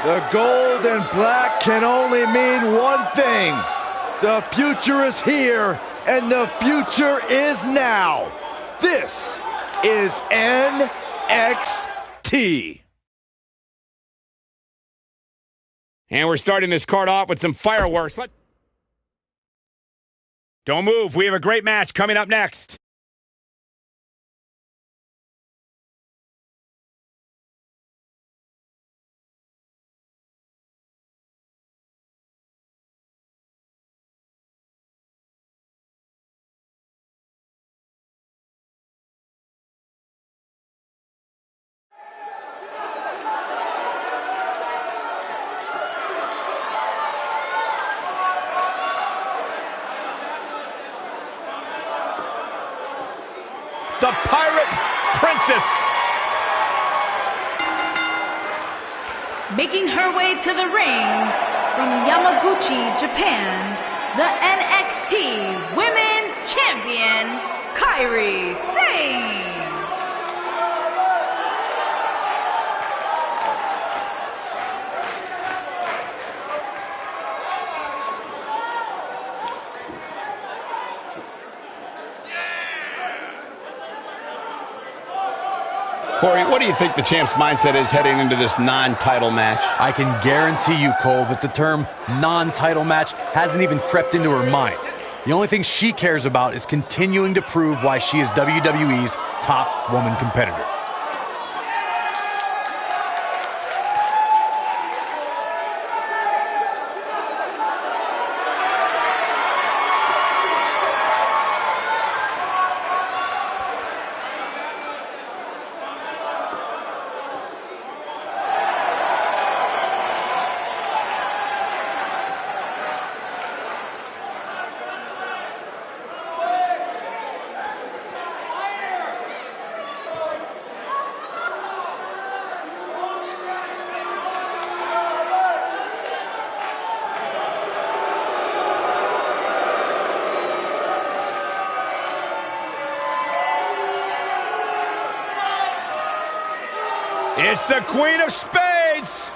The gold and black can only mean one thing. The future is here, and the future is now. This is NXT. And we're starting this card off with some fireworks. Don't move. We have a great match coming up next. The Pirate Princess. Making her way to the ring from Yamaguchi, Japan, the NXT Women's Champion, Kairi Sane. Corey, what do you think the champ's mindset is heading into this non-title match? I can guarantee you, Cole, that the term non-title match hasn't even crept into her mind. The only thing she cares about is continuing to prove why she is WWE's top woman competitor. It's the Queen of Spades.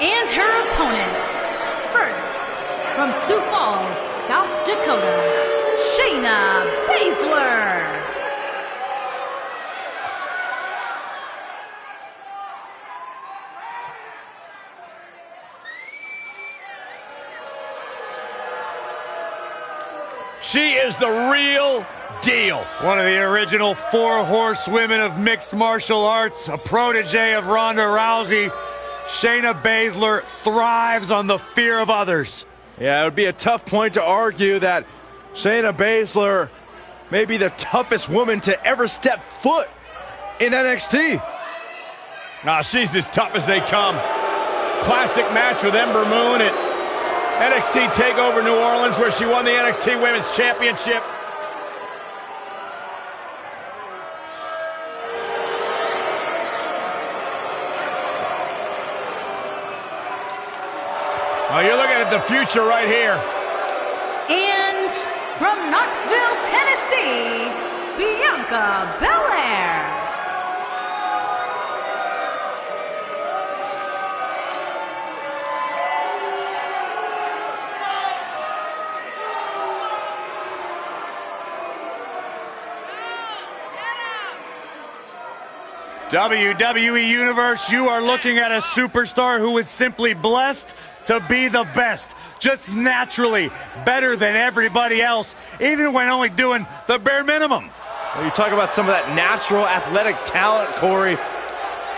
And her opponents. First, from Sioux Falls, South Dakota, Shayna Baszler. She is the real deal. One of the original 4 horsewomen of mixed martial arts, a protege of Ronda Rousey, Shayna Baszler thrives on the fear of others. Yeah, it would be a tough point to argue that Shayna Baszler may be the toughest woman to ever step foot in NXT. She's as tough as they come. Classic match with Ember Moon at NXT TakeOver New Orleans, where she won the NXT Women's Championship. Oh, you're looking at the future right here. And from Knoxville, Tennessee, Bianca Belair. WWE Universe, you are looking at a superstar who is simply blessed to be the best. Just naturally better than everybody else, even when only doing the bare minimum. Well, you talk about some of that natural athletic talent, Corey.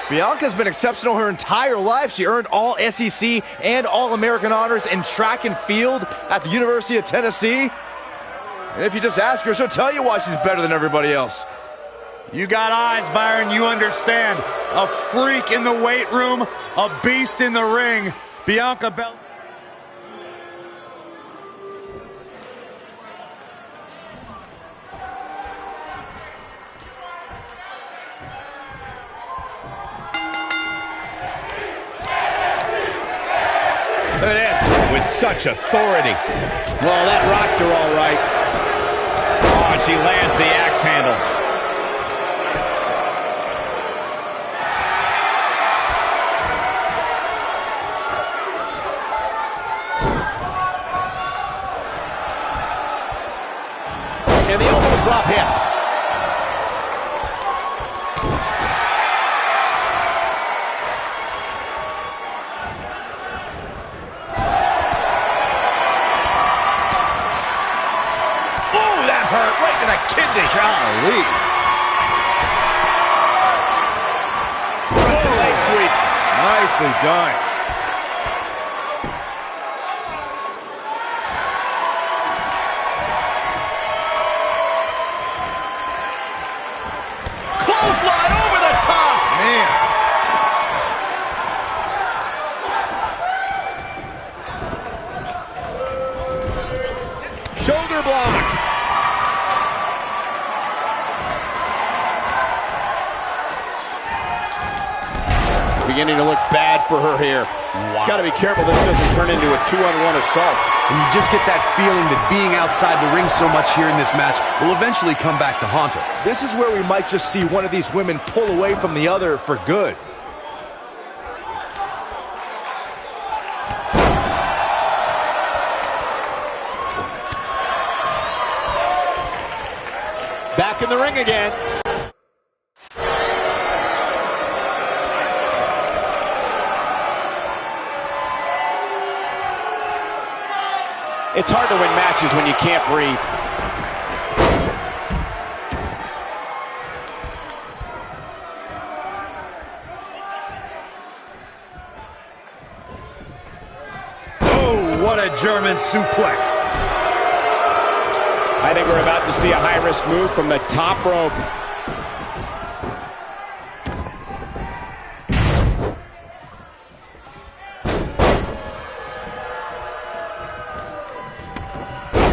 Bianca's been exceptional her entire life. She earned all SEC and All-American honors in track and field at the University of Tennessee. And if you just ask her, she'll tell you why she's better than everybody else. You got eyes, Byron, you understand. A freak in the weight room, a beast in the ring. Bianca Belair. Look at this, with such authority. Well, that rocked her all right. Oh, and she lands the axe handle. sweep. Russian leg sweep. Nicely done. Clothesline over the top. Man. Shoulder block. Beginning to look bad for her here. Wow. Got to be careful this doesn't turn into a 2-on-1 assault. And you just get that feeling that being outside the ring so much here in this match will eventually come back to haunt her. This is where we might just see one of these women pull away from the other for good. Back in the ring again. It's hard to win matches when you can't breathe. Oh, what a German suplex. I think we're about to see a high-risk move from the top rope.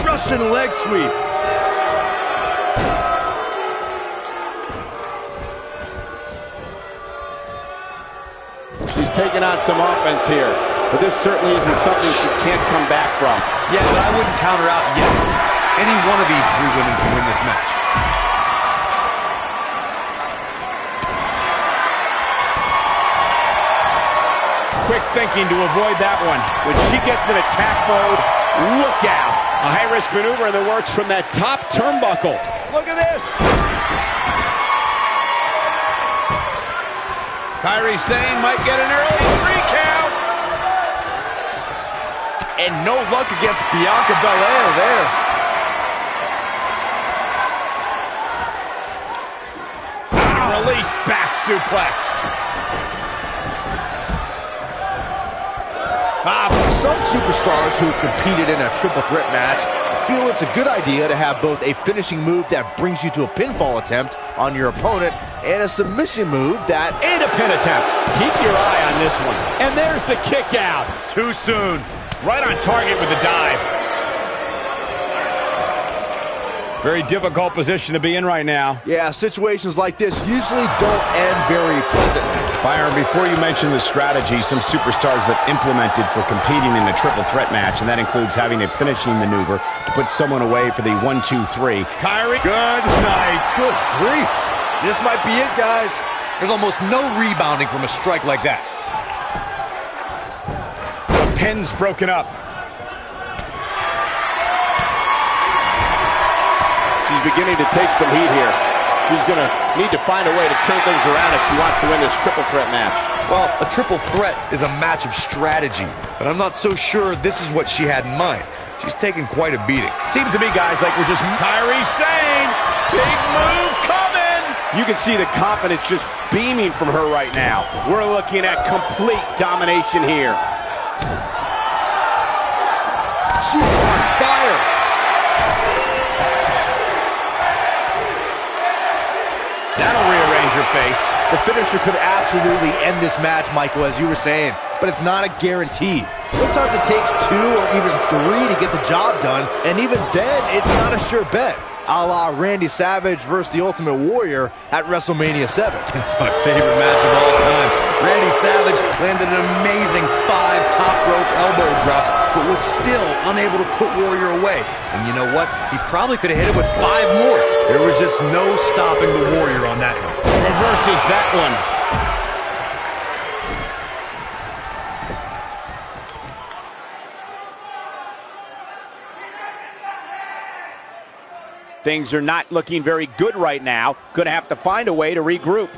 Russian leg sweep. She's taking on some offense here, but this certainly isn't something she can't come back from. Yeah, but I wouldn't count her out yet. Any one of these three women can win this match. Quick thinking to avoid that one. When she gets in attack mode, look out. A high-risk maneuver in the works from that top turnbuckle. Look at this. Kairi Sane might get an early 3 count. And no luck against Bianca Belair there. Release back suplex. Some superstars who have competed in a triple threat match feel it's a good idea to have both a finishing move that brings you to a pinfall attempt on your opponent and a submission move that And a pin attempt. Keep your eye on this one. And there's the kick out. Too soon. Right on target with the dive. Very difficult position to be in right now. Yeah, situations like this usually don't end very pleasantly. Byron, before you mention the strategy some superstars have implemented for competing in a triple threat match, and that includes having a finishing maneuver to put someone away for the 1-2-3. Kyrie. Good night. Good grief. This might be it, guys. There's almost no rebounding from a strike like that. The pin's broken up. She's beginning to take some heat here. She's going to need to find a way to turn things around if she wants to win this triple threat match. Well, a triple threat is a match of strategy, but I'm not so sure this is what she had in mind. She's taken quite a beating. Seems to me, guys, like we're just Kairi Sane. Big move coming. You can see the confidence just beaming from her right now. We're looking at complete domination here. She's on fire. That'll rearrange her face. The finisher could absolutely end this match, Michael, as you were saying, but it's not a guarantee. Sometimes it takes 2 or even 3 to get the job done, and even then, it's not a sure bet. A la Randy Savage versus the Ultimate Warrior at WrestleMania 7. That's my favorite match of all time. Randy Savage landed an amazing 5 top rope elbow drops, but was still unable to put Warrior away. And you know what? He probably could have hit it with 5 more. There was just no stopping the Warrior on that one. Reverses that one. Things are not looking very good right now. Gonna have to find a way to regroup.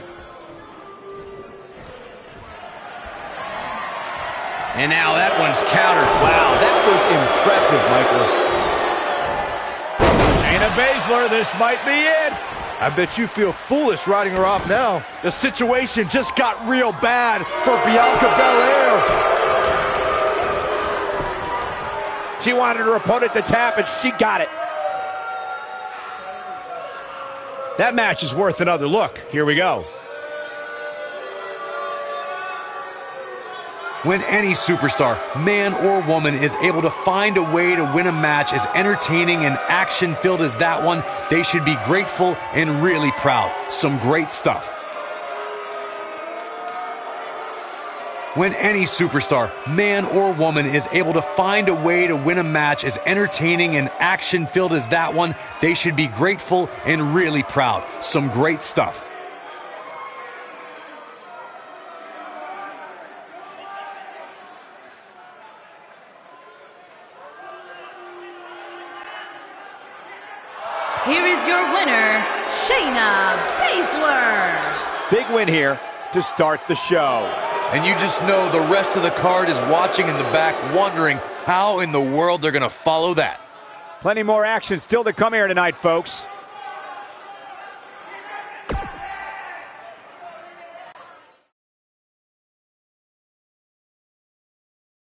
And now that one's countered. Wow, that was impressive, Michael. Shayna Baszler, this might be it. I bet you feel foolish writing her off now. The situation just got real bad for Bianca Belair. She wanted her opponent to tap, and she got it. That match is worth another look. Here we go. When any superstar, man or woman, is able to find a way to win a match as entertaining and action-filled as that one, they should be grateful and really proud. Some great stuff. When any superstar, man or woman, is able to find a way to win a match as entertaining and action-filled as that one, they should be grateful and really proud. Some great stuff. Here is your winner, Shayna Baszler. Big win here to start the show. And you just know the rest of the card is watching in the back, wondering how in the world they're going to follow that. Plenty more action still to come here tonight, folks.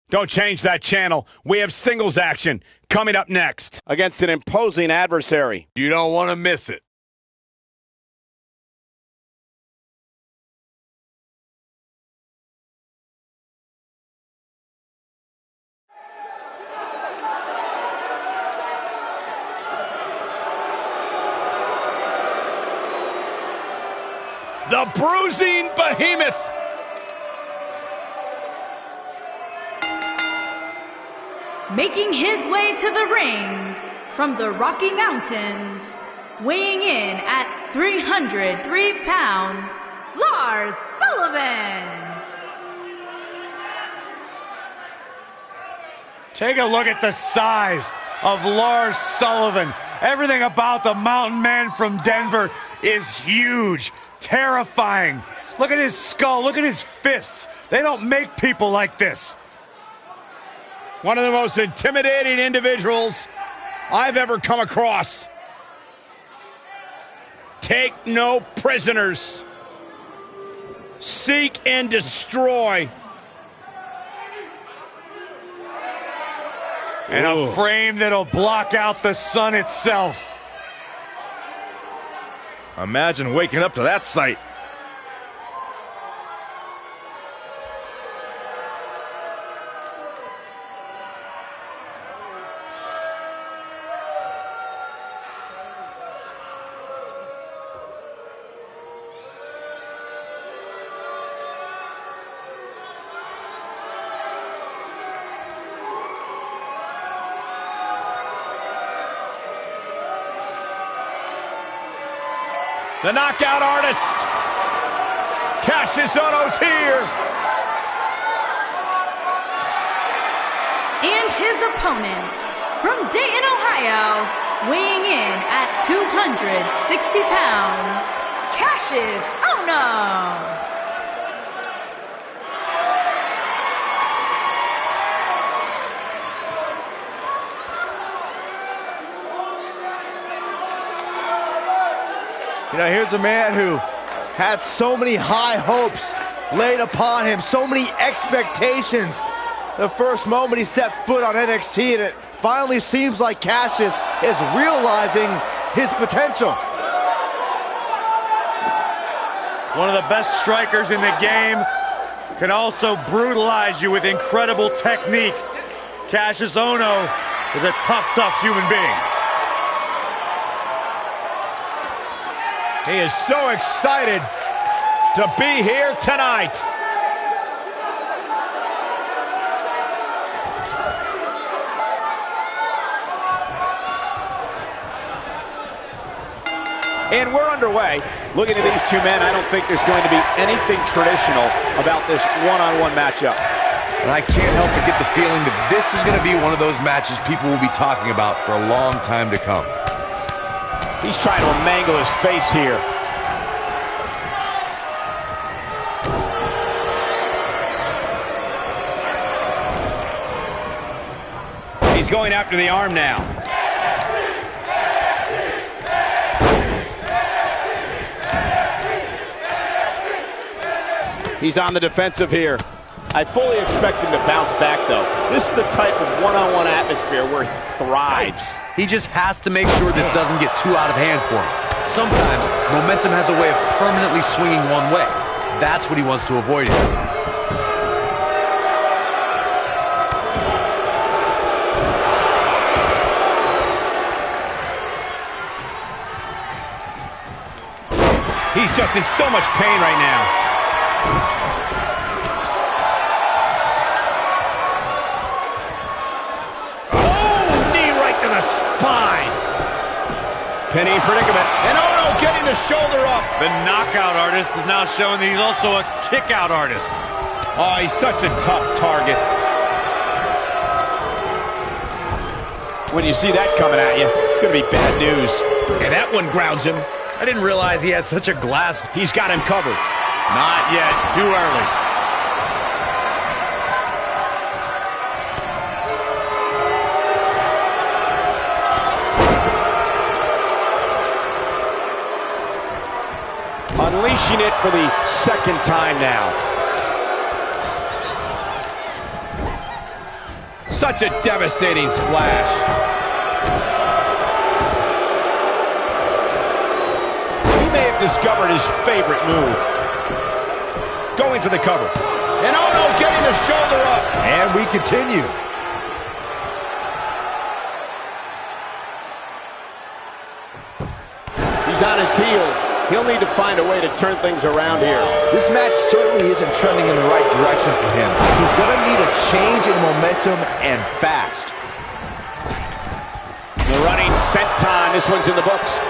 Don't change that channel. We have singles action coming up next against an imposing adversary. You don't want to miss it. The bruising behemoth. Making his way to the ring from the Rocky Mountains, weighing in at 303 pounds, Lars Sullivan. Take a look at the size of Lars Sullivan. Everything about the mountain man from Denver is huge, terrifying. Look at his skull, look at his fists. They don't make people like this. One of the most intimidating individuals I've ever come across. Take no prisoners. Seek and destroy. And a frame that'll block out the sun itself. Imagine waking up to that sight. The knockout artist, Cassius Ohno's here. And his opponent from Dayton, Ohio, weighing in at 260 pounds, Cassius Ohno. You know, here's a man who had so many high hopes laid upon him, so many expectations. The first moment he stepped foot on NXT, and it finally seems like Cassius is realizing his potential. One of the best strikers in the game, can also brutalize you with incredible technique. Cassius Ohno is a tough human being. He is so excited to be here tonight. And we're underway. Looking at these two men, I don't think there's going to be anything traditional about this one-on-one matchup. And I can't help but get the feeling that this is going to be one of those matches people will be talking about for a long time to come. He's trying to mangle his face here. He's going after the arm now. He's on the defensive here. I fully expect him to bounce back, though. This is the type of one-on-one atmosphere where he thrives. He just has to make sure this doesn't get too out of hand for him. Sometimes, momentum has a way of permanently swinging one way. That's what he wants to avoid here. He's just in so much pain right now. Pinning predicament. And oh no, getting the shoulder up. The knockout artist is now showing that he's also a kick-out artist. Oh, he's such a tough target. When you see that coming at you, it's going to be bad news. And that one grounds him. I didn't realize he had such a glass. He's got him covered. Not yet. Too early. Unleashing it for the second time now. Such a devastating splash. He may have discovered his favorite move. Going for the cover. And oh no, getting the shoulder up. And we continue. He's on his heels. He'll need to find a way to turn things around here. This match certainly isn't trending in the right direction for him. He's going to need a change in momentum and fast. The running senton. This one's in the books.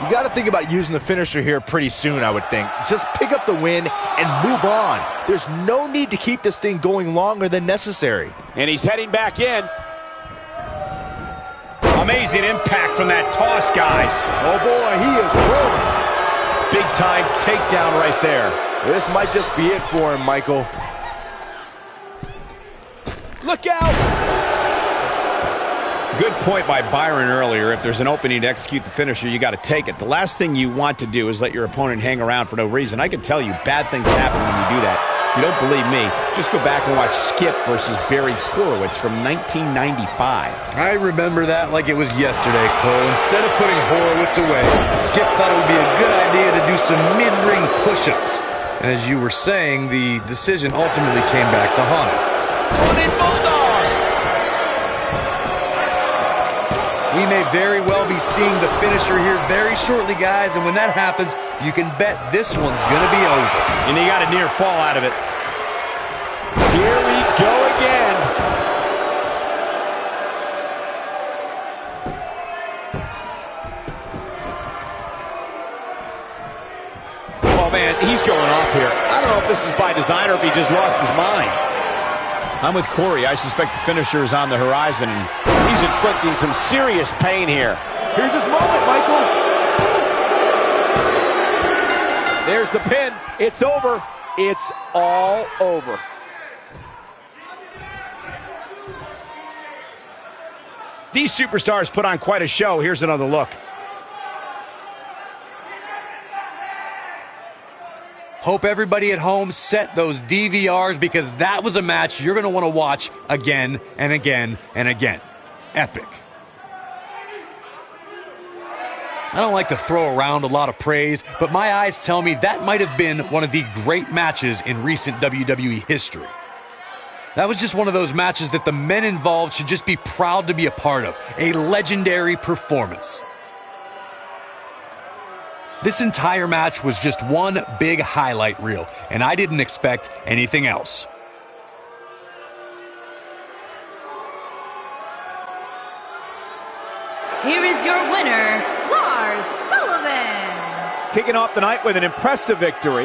You got to think about using the finisher here pretty soon, I would think. Just pick up the win and move on. There's no need to keep this thing going longer than necessary. And he's heading back in. Amazing impact from that toss, guys. Oh boy, he is rolling. Big time takedown right there. This might just be it for him, Michael. Look out! Good point by Byron earlier. If there's an opening to execute the finisher, you got to take it. The last thing you want to do is let your opponent hang around for no reason. I can tell you, bad things happen when you do that. If you don't believe me, just go back and watch Skip versus Barry Horowitz from 1995. I remember that like it was yesterday, Cole. Instead of putting Horowitz away, Skip thought it would be a good idea to do some mid-ring push-ups. And as you were saying, the decision ultimately came back to haunt him. We may very well be seeing the finisher here very shortly, guys, and when that happens, you can bet this one's gonna be over. And he got a near fall out of it. Here we go again. Oh man, he's going off here. I don't know if this is by design or if he just lost his mind. I'm with Corey. I suspect the finisher is on the horizon, and he's inflicting some serious pain here. Here's his moment, Michael. There's the pin. It's over. It's all over. These superstars put on quite a show. Here's another look. Hope everybody at home set those DVRs, because that was a match you're going to want to watch again and again and again. Epic. I don't like to throw around a lot of praise, but my eyes tell me that might have been one of the great matches in recent WWE history. That was just one of those matches that the men involved should just be proud to be a part of. A legendary performance. This entire match was just one big highlight reel, and I didn't expect anything else. here is your winner, Lars Sullivan. Kicking off the night with an impressive victory.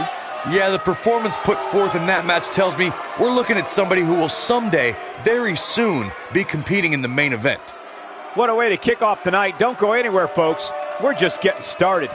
Yeah, the performance put forth in that match tells me we're looking at somebody who will someday, very soon, be competing in the main event. What a way to kick off the night. Don't go anywhere, folks. We're just getting started.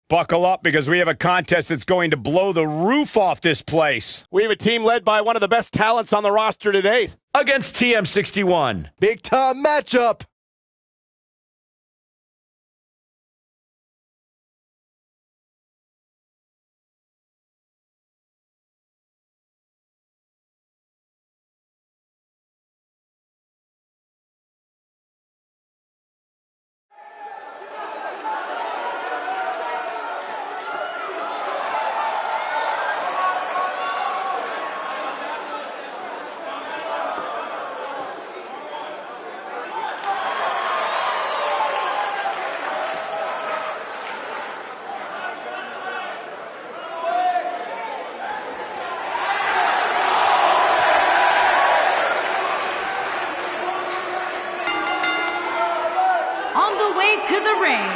Buckle up because we have a contest that's going to blow the roof off this place. We have a team led by one of the best talents on the roster to date. Against TM61. Big time matchup. To the ring,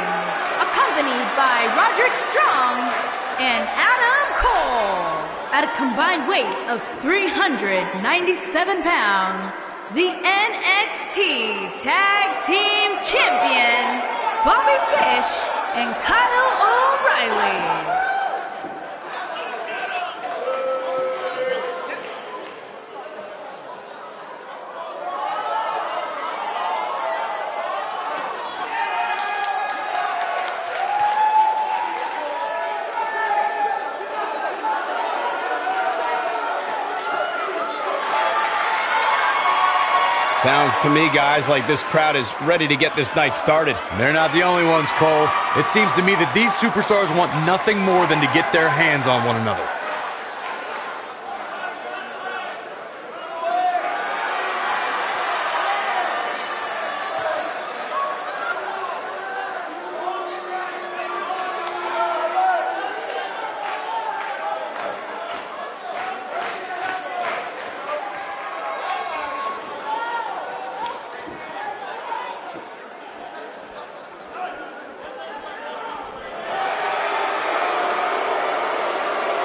accompanied by Roderick Strong and Adam Cole. At a combined weight of 397 pounds, the NXT Tag Team Champions, Bobby Fish and Kyle O'Reilly. Sounds to me, guys, like this crowd is ready to get this night started. They're not the only ones, Cole. It seems to me that these superstars want nothing more than to get their hands on one another.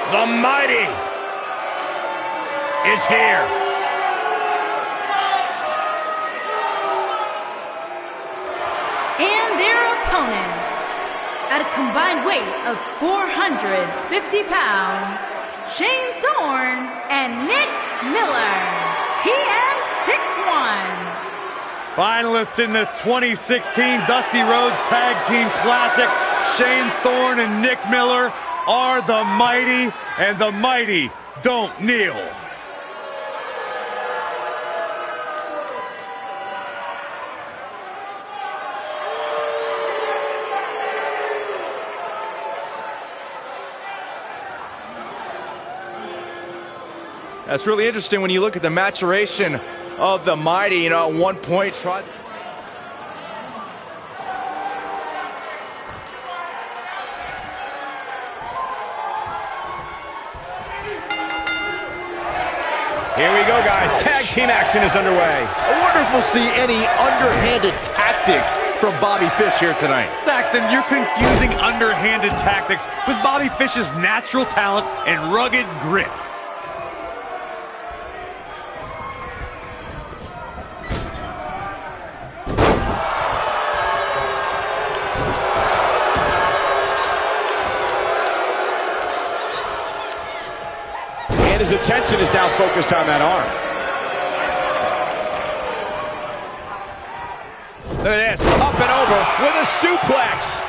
The Mighty is here. And their opponents, at a combined weight of 450 pounds, Shane Thorne and Nick Miller, TM61. Finalists in the 2016 Dusty Rhodes Tag Team Classic, Shane Thorne and Nick Miller are the Mighty, and the Mighty don't kneel. That's really interesting when you look at the maturation of the Mighty. You know, at one point, tried. Here we go, guys. Tag team action is underway. I wonder if we'll see any underhanded tactics from Bobby Fish here tonight. Saxton, you're confusing underhanded tactics with Bobby Fish's natural talent and rugged grit. And his attention is now focused on that arm. Look at this, up and over with a suplex.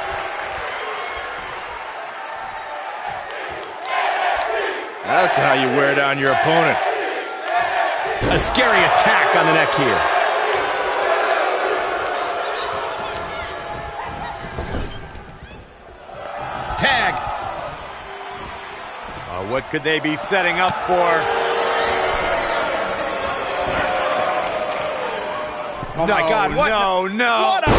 That's how you wear down your opponent. A scary attack on the neck here. Tag. What could they be setting up for? Oh my God, what? No. What a...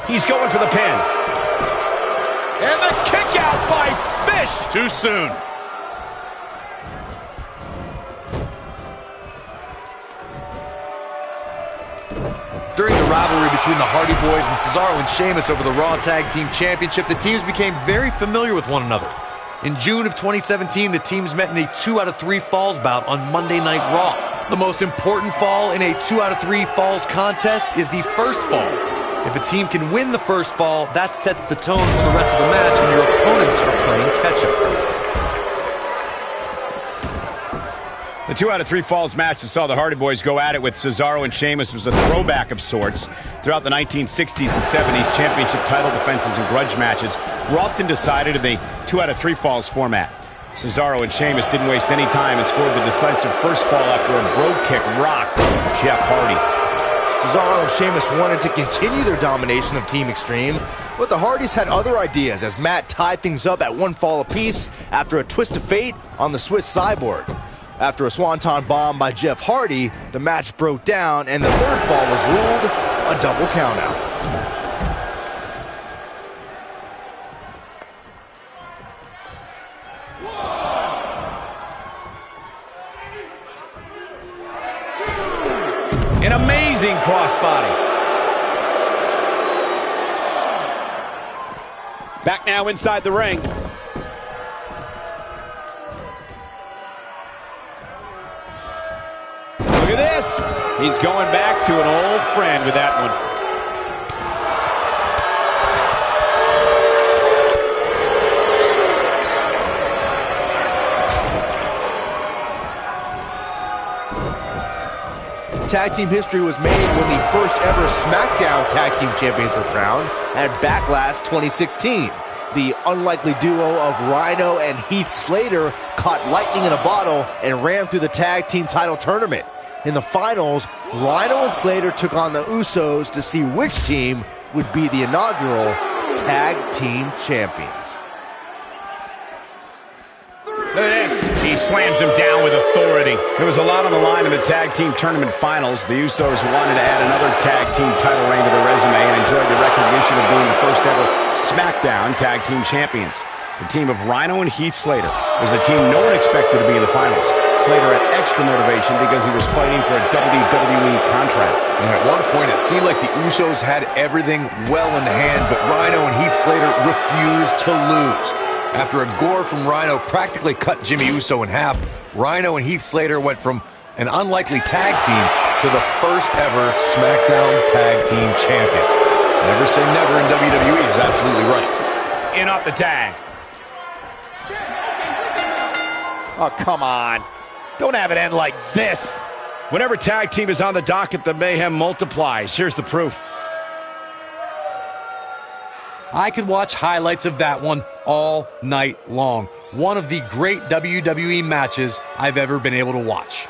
He's going for the pin. And the kick out by Fish. Too soon. During the rivalry between the Hardy Boys and Cesaro and Sheamus over the Raw Tag Team Championship, the teams became very familiar with one another. In June of 2017, the teams met in a 2 out of 3 falls bout on Monday Night Raw. The most important fall in a 2 out of 3 falls contest is the first fall. If a team can win the first fall, that sets the tone for the rest of the match, and your opponents are playing catch-up. The 2 out of 3 falls match that saw the Hardy Boys go at it with Cesaro and Sheamus was a throwback of sorts. Throughout the 1960s and 70s, championship title defenses and grudge matches were often decided in the 2 out of 3 falls format. Cesaro and Sheamus didn't waste any time and scored the decisive first fall after a brogue kick rocked Jeff Hardy. Cesaro and Sheamus wanted to continue their domination of Team Extreme, but the Hardys had other ideas as Matt tied things up at 1 fall apiece after a twist of fate on the Swiss Cyborg. After a swanton bomb by Jeff Hardy, the match broke down and the third fall was ruled a double countout. An amazing crossbody. Back now inside the ring. Look at this. He's going back to an old friend with that one. Tag team history was made when the first ever SmackDown Tag Team Champions were crowned at Backlash 2016. The unlikely duo of Rhino and Heath Slater caught lightning in a bottle and ran through the tag team title tournament. In the finals, Rhino and Slater took on the Usos to see which team would be the inaugural Tag Team Champions. Look at this. He slams him down with authority. There was a lot on the line in the tag team tournament finals. The Usos wanted to add another tag team title reign to their resume and enjoyed the recognition of being the first ever SmackDown Tag Team Champions. The team of Rhino and Heath Slater was a team no one expected to be in the finals. Slater had extra motivation because he was fighting for a WWE contract. And at one point, it seemed like the Usos had everything well in hand, but Rhino and Heath Slater refused to lose. After a gore from Rhino practically cut Jimmy Uso in half, Rhino and Heath Slater went from an unlikely tag team to the first ever SmackDown Tag Team Champions. Never say never in WWE is absolutely right. In off the tag. Oh, come on. Don't have it end like this. Whenever tag team is on the docket, the mayhem multiplies. Here's the proof. I could watch highlights of that one all night long. One of the great WWE matches I've ever been able to watch.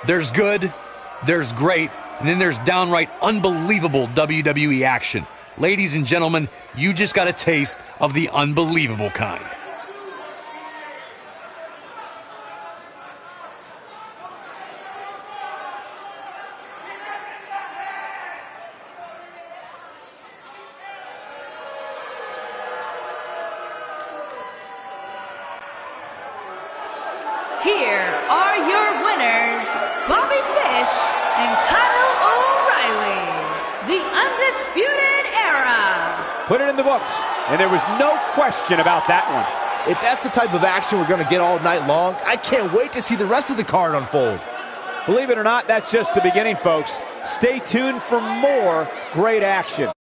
There's good, there's great, and then there's downright unbelievable WWE action. Ladies and gentlemen, you just got a taste of the unbelievable kind. Here are your winners, Bobby Fish and Kyle O'Reilly, the Undisputed Era. Put it in the books, and there was no question about that one. If that's the type of action we're going to get all night long, I can't wait to see the rest of the card unfold. Believe it or not, that's just the beginning, folks. Stay tuned for more great action.